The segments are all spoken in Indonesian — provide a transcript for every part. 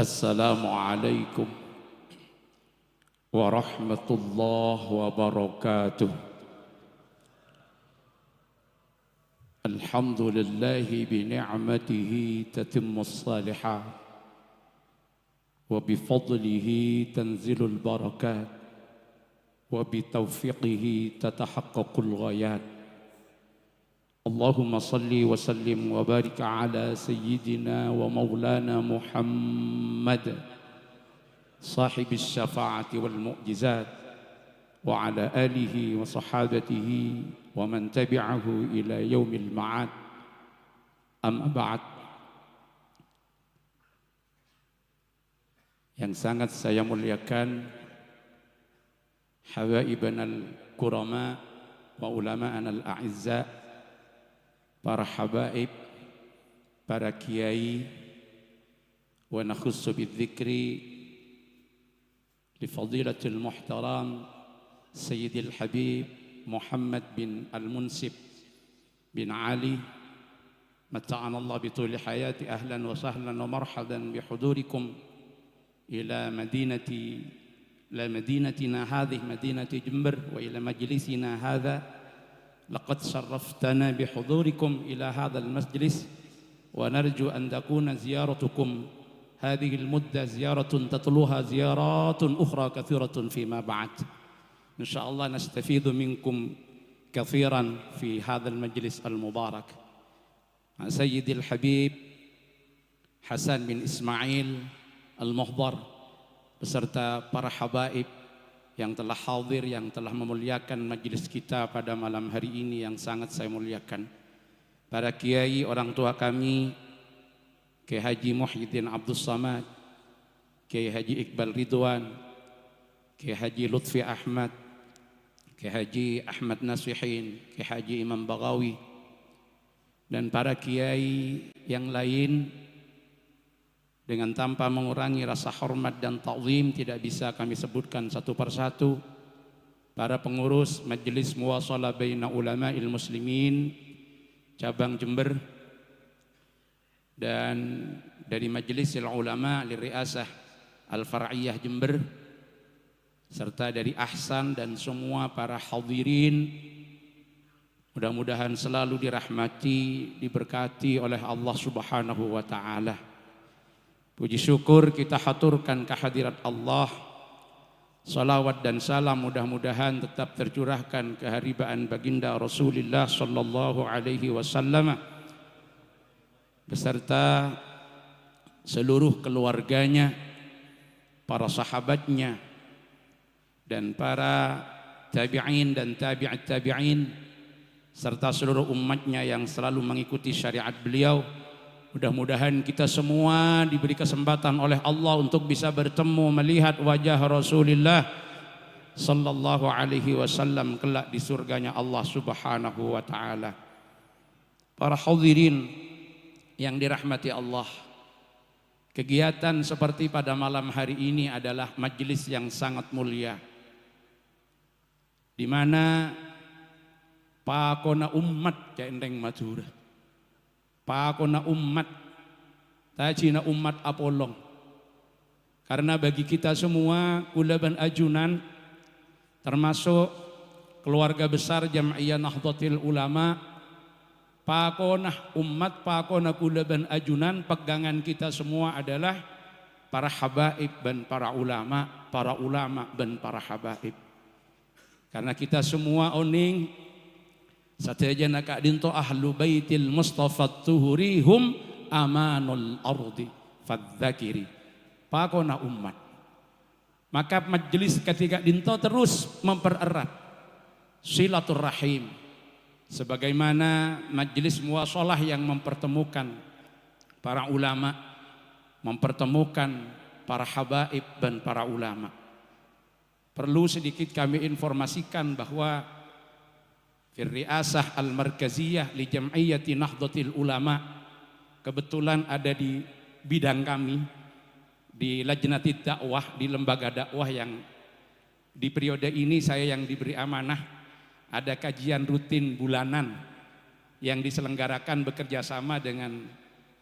Assalamualaikum warahmatullahi wabarakatuh. Alhamdulillahi bi ni'matihi tatimmus salihat wa bi fadlihi tanzilul barakat wa bi taufiqihi tatahaqqaqul ghayat. Allahumma salli wa sallim wa barik ala sayyidina wa maulana Muhammad sahibis syafa'ati wal mu'jizat wa ala alihi wa sahabatihi wa man tabi'ahu ila yaumil ma'ad. Amma ba'd. Yang sangat saya muliakan habaibanal kurama wa ulama'anal a'izza, para habaib, para kiai, wa nakhussu bidzikri li fadilatil muhtaram Sayyidil Habib Muhammad bin Al-Munsib bin Ali, mata'ana Allah bituli hayati. Ahlan wa sahlan wa marhaban bihudurikum ila madinatina hadhihi madinati Jember wa ila majlisina hadha. Laqad syarraftana bihudurikum ila hadzal majlis wa narju an takuna ziyaratukum hadhihi al-muddah ziyaratun tatluha ziyaratun ukhra kathiratun fima ba'd. Insyaallah nastafidu minkum kathiran fi hadzal majlis al-mubarak. Sayyidil Habib Hasan bin Ismail Al-Muhdar beserta para habaib yang telah hadir, yang telah memuliakan majelis kita pada malam hari ini yang sangat saya muliakan. Para kiai, orang tua kami, Kiai Haji Muhyiddin Abdul Samad, Kiai Haji Iqbal Ridwan, Kiai Haji Lutfi Ahmad, Kiai Haji Ahmad Nasihin, Kiai Haji Imam Baghawi, dan para kiai yang lain. Dengan tanpa mengurangi rasa hormat dan ta'zim, tidak bisa kami sebutkan satu persatu. Para pengurus Majelis Muwasalah Baina Ulama'il Muslimin cabang Jember, dan dari Majlisil Ulama Liriasah Al-Far'iyah Jember, serta dari Ahsan dan semua para hadirin, mudah-mudahan selalu dirahmati, diberkati oleh Allah Subhanahu wa ta'ala. Puji syukur kita haturkan kehadirat Allah. Salawat dan salam mudah-mudahan tetap tercurahkan keharibaan baginda Rasulullah sallallahu alaihi wasallam beserta seluruh keluarganya, para sahabatnya, dan para tabi'in dan tabi'at tabi'in, serta seluruh umatnya yang selalu mengikuti syariat beliau. Mudah-mudahan kita semua diberi kesempatan oleh Allah untuk bisa bertemu melihat wajah Rasulullah sallallahu alaihi wasallam kelak di surganya Allah Subhanahu wa taala. Para hadirin yang dirahmati Allah, kegiatan seperti pada malam hari ini adalah majelis yang sangat mulia, di mana pakona umat kendeng Madura, pakona umat, tajina umat apolong. Karena bagi kita semua kulaban ajunan, termasuk keluarga besar Jam'iyah Nahdlatul Ulama, pakona umat, pakona kulaban ajunan, pegangan kita semua adalah para habaib dan para ulama dan para habaib. Karena kita semua oning satejana ka dinto ahlu baitil mustafa tuhurihum amanul ardi fadzakiri, pakona umat. Maka majelis ketika dinto terus mempererat silaturahim, sebagaimana majelis muwasalah yang mempertemukan para ulama, mempertemukan para habaib dan para ulama. Perlu sedikit kami informasikan bahwa Firriasah Al-Markaziyah li Jam'iyyati Nahdlatul Ulama kebetulan ada di bidang kami, di Lajnatid Dakwah, di lembaga dakwah yang di periode ini saya yang diberi amanah. Ada kajian rutin bulanan yang diselenggarakan bekerja sama dengan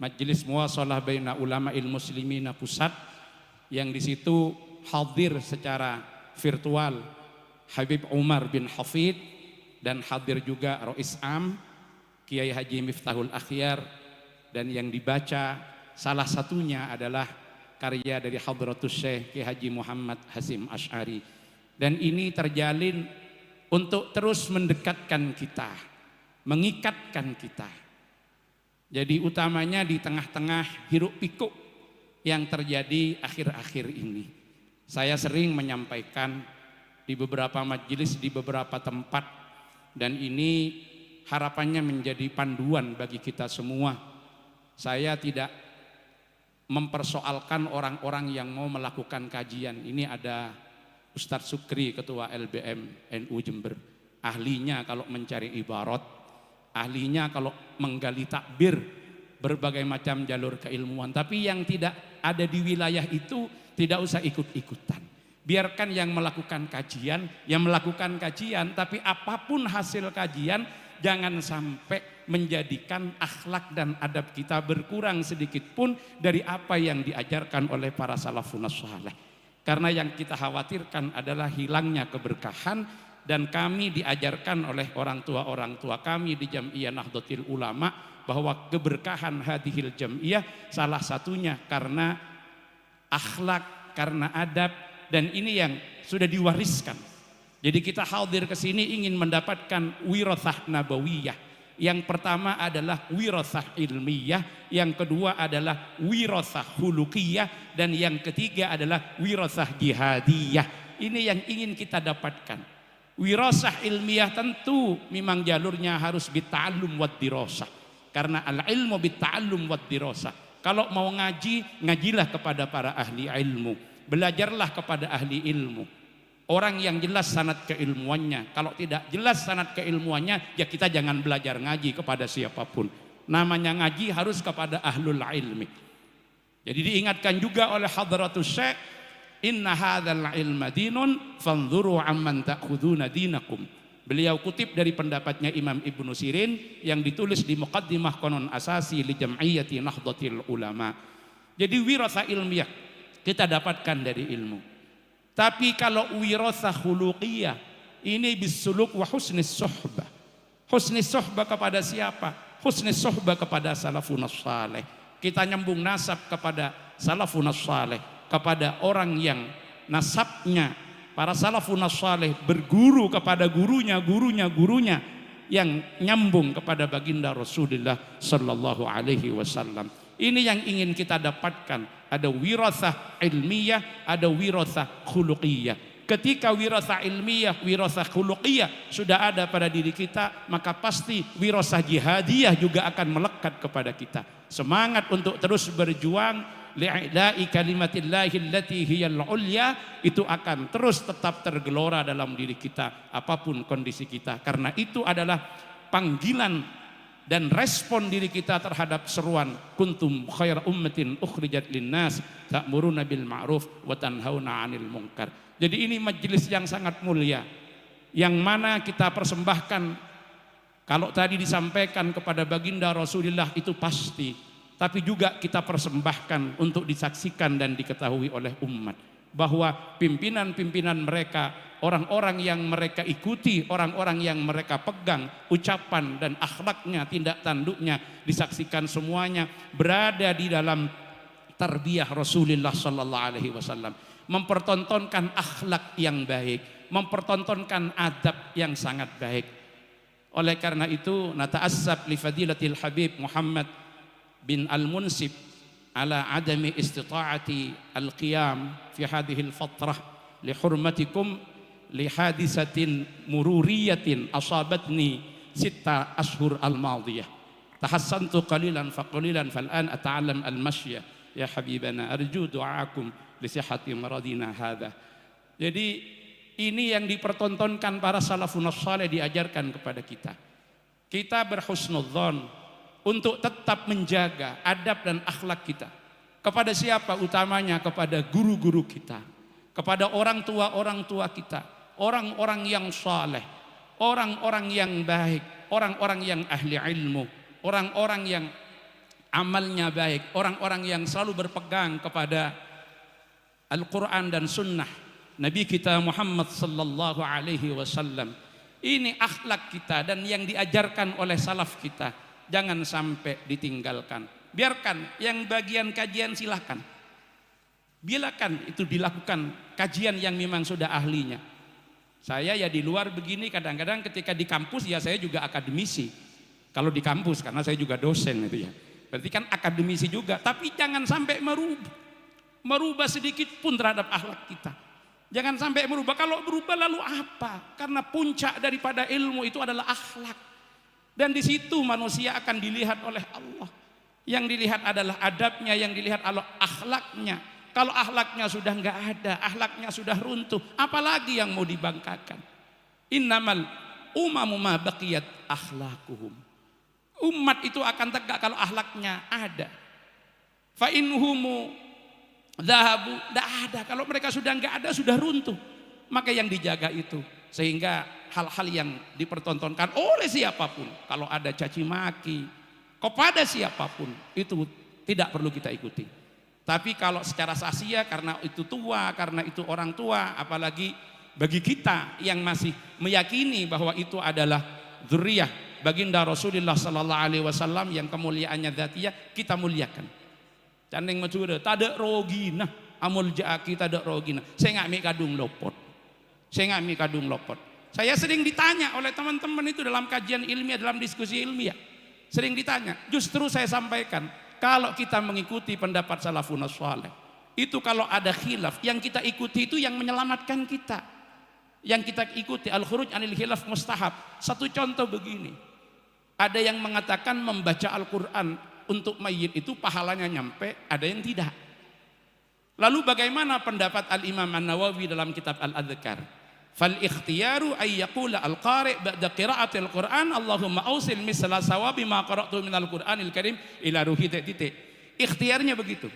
Majelis Muwasalah Baina Ulama'il Muslimina Pusat, yang di situ hadir secara virtual Habib Umar bin Hafid, dan hadir juga Rois Am Kiai Haji Miftahul Akhyar, dan yang dibaca salah satunya adalah karya dari Hadratus Syekh Kiai Haji Muhammad Hasim Asy'ari. Dan ini terjalin untuk terus mendekatkan kita, mengikatkan kita. Jadi utamanya di tengah-tengah hiruk pikuk yang terjadi akhir-akhir ini. Saya sering menyampaikan di beberapa majelis, di beberapa tempat, dan ini harapannya menjadi panduan bagi kita semua. Saya tidak mempersoalkan orang-orang yang mau melakukan kajian. Ini ada Ustadz Sukri, Ketua LBM NU Jember. Ahlinya kalau mencari ibarat, ahlinya kalau menggali takbir, berbagai macam jalur keilmuan. Tapi yang tidak ada di wilayah itu tidak usah ikut-ikutan. Biarkan yang melakukan kajian, tapi apapun hasil kajian, jangan sampai menjadikan akhlak dan adab kita berkurang sedikit pun dari apa yang diajarkan oleh para salafun saleh. Karena yang kita khawatirkan adalah hilangnya keberkahan. Dan kami diajarkan oleh orang tua kami di Jam'iyah Nahdlatul Ulama bahwa keberkahan hadhil jam'iyah salah satunya karena akhlak, karena adab, dan ini yang sudah diwariskan. Jadi kita hadir ke sini ingin mendapatkan wirathah nabawiyah. Yang pertama adalah wirathah ilmiyah, yang kedua adalah wirathah khuluqiyah, dan yang ketiga adalah wirathah jihadiyah. Ini yang ingin kita dapatkan. Wirasah ilmiah tentu memang jalurnya harus bita'allum wad dirasah. Karena al-ilmu bita'allum wad dirasah. Kalau mau ngaji, ngajilah kepada para ahli ilmu. Belajarlah kepada ahli ilmu. Orang yang jelas sanad keilmuannya. Kalau tidak jelas sanad keilmuannya, ya kita jangan belajar ngaji kepada siapapun. Namanya ngaji harus kepada ahlul ilmi. Jadi diingatkan juga oleh Hadratus Syekh, inna hadzal ilma dinun fanzuru amman ta'khuduna dinakum. Beliau kutip dari pendapatnya Imam Ibnu Sirin yang ditulis di Muqaddimah Qanun Asasi li Jam'iyyati Nahdlatul Ulama. Jadi wirasah ilmiah kita dapatkan dari ilmu. Tapi kalau wirasah khuluqiyah, ini bisuluk wa husnis suhbah. Husnis suhbah kepada siapa? Husnis suhbah kepada salafun saleh. Kita nyambung nasab kepada salafun saleh, kepada orang yang nasabnya para salafun saleh berguru kepada gurunya yang nyambung kepada baginda Rasulullah sallallahu alaihi wasallam. Ini yang ingin kita dapatkan. Ada wirasah ilmiyah, ada wirasah khuluqiyah. Ketika wirasah ilmiyah, wirasah khuluqiyah sudah ada pada diri kita, maka pasti wirasah jihadiyah juga akan melekat kepada kita. Semangat untuk terus berjuang li'ila'i kalimatillahi allati hiyal ulya, itu akan terus tetap tergelora dalam diri kita apapun kondisi kita. Karena itu adalah panggilan dan respon diri kita terhadap seruan kuntum khaira ummatin ukhrijat linnas ta'muruna bil ma'ruf wa tanhauna 'anil munkar. Jadi ini majelis yang sangat mulia yang mana kita persembahkan. Kalau tadi disampaikan kepada baginda Rasulullah itu pasti, tapi juga kita persembahkan untuk disaksikan dan diketahui oleh umat bahwa pimpinan-pimpinan mereka, orang-orang yang mereka ikuti, orang-orang yang mereka pegang ucapan dan akhlaknya, tindak tanduknya, disaksikan semuanya berada di dalam tarbiyah Rasulullah sallallahu alaihi wasallam, mempertontonkan akhlak yang baik, mempertontonkan adab yang sangat baik. Oleh karena itu nata'assab li fadilatil Habib Muhammad bin Al-Munsib ala adami istita'ati al-qiyam fi hadhihi al-fatrah li hurmatikum li hadisatin mururiyatin asabatni 6 ashhur al-madiyah. Tahassantu qalilan fa qalilan fal'an ata'allam al-mashya ya habibana arju du'aakum li sihhati maradina hadha. Jadi ini yang dipertontonkan para salafun saleh, diajarkan kepada kita. Kita berhusnudzon untuk tetap menjaga adab dan akhlak kita. Kepada siapa? Utamanya kepada guru-guru kita, kepada orang tua kita, orang-orang yang saleh, orang-orang yang baik, orang-orang yang ahli ilmu, orang-orang yang amalnya baik, orang-orang yang selalu berpegang kepada Al-Quran dan Sunnah Nabi kita Muhammad sallallahu alaihi wasallam. Ini akhlak kita dan yang diajarkan oleh salaf kita. Jangan sampai ditinggalkan. Biarkan yang bagian kajian silahkan. Biarkan itu dilakukan kajian yang memang sudah ahlinya. Saya ya di luar begini kadang-kadang ketika di kampus ya saya juga akademisi. Kalau di kampus karena saya juga dosen itu ya. Berarti kan akademisi juga, tapi jangan sampai merubah sedikit pun terhadap akhlak kita. Jangan sampai merubah. Kalau berubah lalu apa? Karena puncak daripada ilmu itu adalah akhlak. Dan di situ manusia akan dilihat oleh Allah. Yang dilihat adalah adabnya, yang dilihat adalah akhlaknya. Kalau akhlaknya sudah enggak ada, akhlaknya sudah runtuh, apalagi yang mau dibanggakan? Innamal umamu ma baqiyat akhlaquhum. Umat itu akan tegak kalau akhlaknya ada. Fa inhumu dhahabu, enggak ada. Kalau mereka sudah enggak ada, sudah runtuh. Maka yang dijaga itu, sehingga hal-hal yang dipertontonkan oleh siapapun, kalau ada caci maki kepada siapapun, itu tidak perlu kita ikuti. Tapi kalau secara sasia karena itu tua, karena itu orang tua, apalagi bagi kita yang masih meyakini bahwa itu adalah dzurriyyah baginda Rasulullah sallallahu alaihi wasallam yang kemuliaannya dzatiyah, kita muliakan. Candeng macure tada rogina amul jaaki tada rogina. Saya ngami kadung lopot. Saya ngami kadung lopot. Saya sering ditanya oleh teman-teman itu dalam kajian ilmiah, dalam diskusi ilmiah. Sering ditanya, justru saya sampaikan, kalau kita mengikuti pendapat salafun saleh, itu kalau ada khilaf, yang kita ikuti itu yang menyelamatkan kita. Yang kita ikuti al-khuruj anil khilaf mustahab. Satu contoh begini. Ada yang mengatakan membaca Al-Qur'an untuk mayit itu pahalanya nyampe, ada yang tidak. Lalu bagaimana pendapat Al-Imam An-Nawawi dalam kitab Al-Adhkar? Fal ikhtiyaru ay yaqula al-qari' ba'da qira'atil Qur'an Allahumma ausil misla sawabi ma qara'tu minal Qur'anil Karim ila ruhi titik. Ikhtiarnya begitu.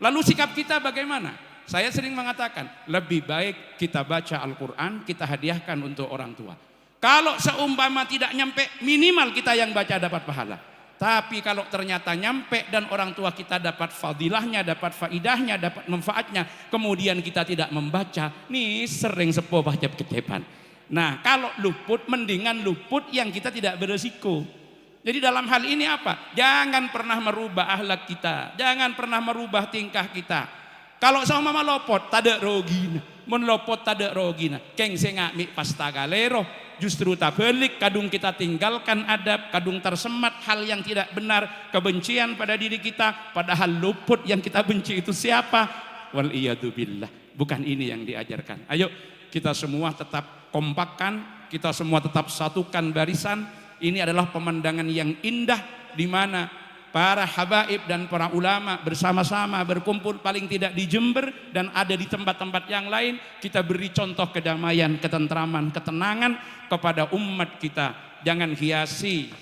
Lalu sikap kita bagaimana? Saya sering mengatakan, lebih baik kita baca Al-Qur'an, kita hadiahkan untuk orang tua. Kalau seumpama tidak nyampe, minimal kita yang baca dapat pahala. Tapi kalau ternyata nyampe dan orang tua kita dapat fadilahnya, dapat faidahnya, dapat manfaatnya, kemudian kita tidak membaca, nih sering sepuh baca kecepan. Nah, kalau luput, mendingan luput yang kita tidak beresiko. Jadi dalam hal ini apa? Jangan pernah merubah akhlak kita, jangan pernah merubah tingkah kita. Kalau sama mama lopot, tada rogina, mun lopot tada rogina, keng sengak mi pasta galero. Justru tak balik, kadung kita tinggalkan adab, kadung tersemat hal yang tidak benar, kebencian pada diri kita, padahal luput yang kita benci itu siapa? Wal iyadu billah. Bukan ini yang diajarkan. Ayo kita semua tetap kompakkan, kita semua tetap satukan barisan. Ini adalah pemandangan yang indah di mana para habaib dan para ulama bersama-sama berkumpul paling tidak di Jember dan ada di tempat-tempat yang lain. Kita beri contoh kedamaian, ketentraman, ketenangan kepada umat kita. Jangan hiasi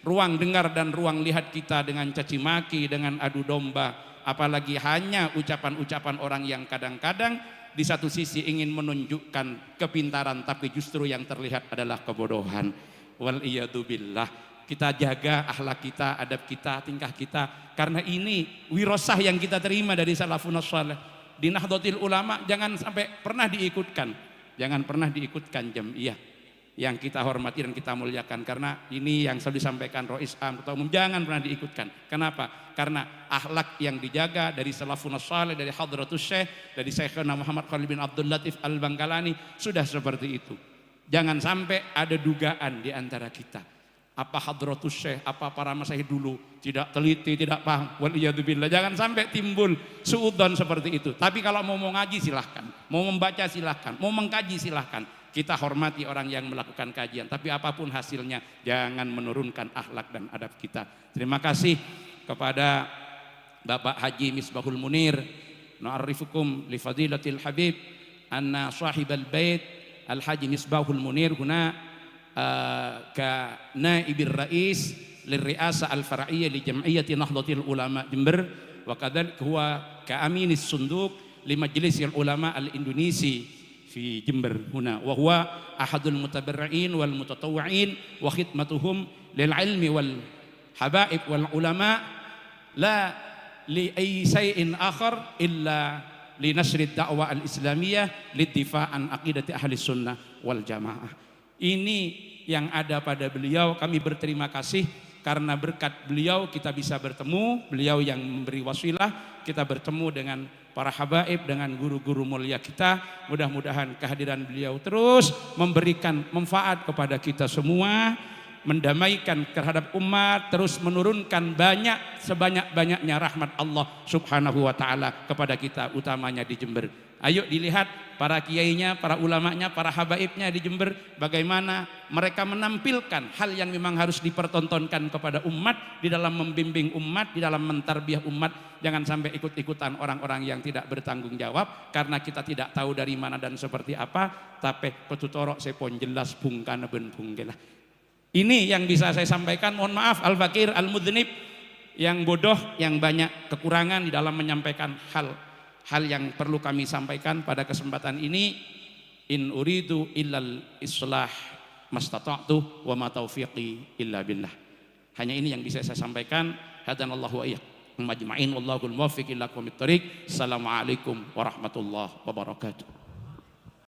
ruang dengar dan ruang lihat kita dengan caci maki, dengan adu domba, apalagi hanya ucapan-ucapan orang yang kadang-kadang di satu sisi ingin menunjukkan kepintaran tapi justru yang terlihat adalah kebodohan. Wal iyadu billah. Kita jaga akhlak kita, adab kita, tingkah kita, karena ini wirasah yang kita terima dari salafun saleh. Di Nahdlatul Ulama jangan sampai pernah diikutkan, jangan pernah diikutkan jamiah yang kita hormati dan kita muliakan, karena ini yang selalu disampaikan Rois Am Ketua Umum, jangan pernah diikutkan. Kenapa? Karena akhlak yang dijaga dari salafun saleh, dari Hadratus Syekh, dari Syekhna Muhammad Khalil bin Abdul Latif Al-Bangkalani sudah seperti itu. Jangan sampai ada dugaan di antara kita. Apa Hadratus Syekh, apa para masyayikh dulu tidak teliti, tidak paham. Waliyadzubillah. Jangan sampai timbul suudzon seperti itu. Tapi kalau mau ngaji silahkan, mau membaca silahkan, mau mengkaji silahkan. Kita hormati orang yang melakukan kajian. Tapi apapun hasilnya, jangan menurunkan akhlak dan adab kita. Terima kasih kepada Bapak Haji Misbahul Munir. Nu'arrifukum li fadilatil Habib anna sahibal bait Al-Haji Misbahul Munir huna كنائب الرئيس للرئاسة الفرعية لجمعية نهضة العلماء جمبر وكذلك هو كأمين الصندوق لمجلس العلماء الإندونيسي في جمبر هنا وهو أحد المتبرعين والمتطوعين وخدمتهم للعلم والحبائب والعلماء la li ayyi shay'in akhar illa li nasri da'wah al-islamiyah lidifa'an aqidati ahli sunnah wal jamaah. Ini yang ada pada beliau. Kami berterima kasih karena berkat beliau kita bisa bertemu, beliau yang memberi wasilah, kita bertemu dengan para habaib, dengan guru-guru mulia kita. Mudah-mudahan kehadiran beliau terus memberikan manfaat kepada kita semua, mendamaikan terhadap umat, terus menurunkan sebanyak-banyaknya rahmat Allah subhanahu wa ta'ala kepada kita, utamanya di Jember. Ayo dilihat para kiainya, para ulamanya, para habaibnya di Jember, bagaimana mereka menampilkan hal yang memang harus dipertontonkan kepada umat, di dalam membimbing umat, di dalam mentarbiah umat. Jangan sampai ikut-ikutan orang-orang yang tidak bertanggung jawab, karena kita tidak tahu dari mana dan seperti apa. Tapi petutorok sepon jelas bungkana ben bungkelah. Ini yang bisa saya sampaikan. Mohon maaf al-fakir al-mudhnib, yang bodoh, yang banyak kekurangan di dalam menyampaikan hal yang perlu kami sampaikan pada kesempatan ini. In uridu illal islah mastata'tu wa ma taufiqi illa billah. Hanya ini yang bisa saya sampaikan. Hadanallahu wa iyyakum majma'in, wallahul muwaffiq ila aqwamit thoriq. Assalamualaikum warahmatullahi wabarakatuh.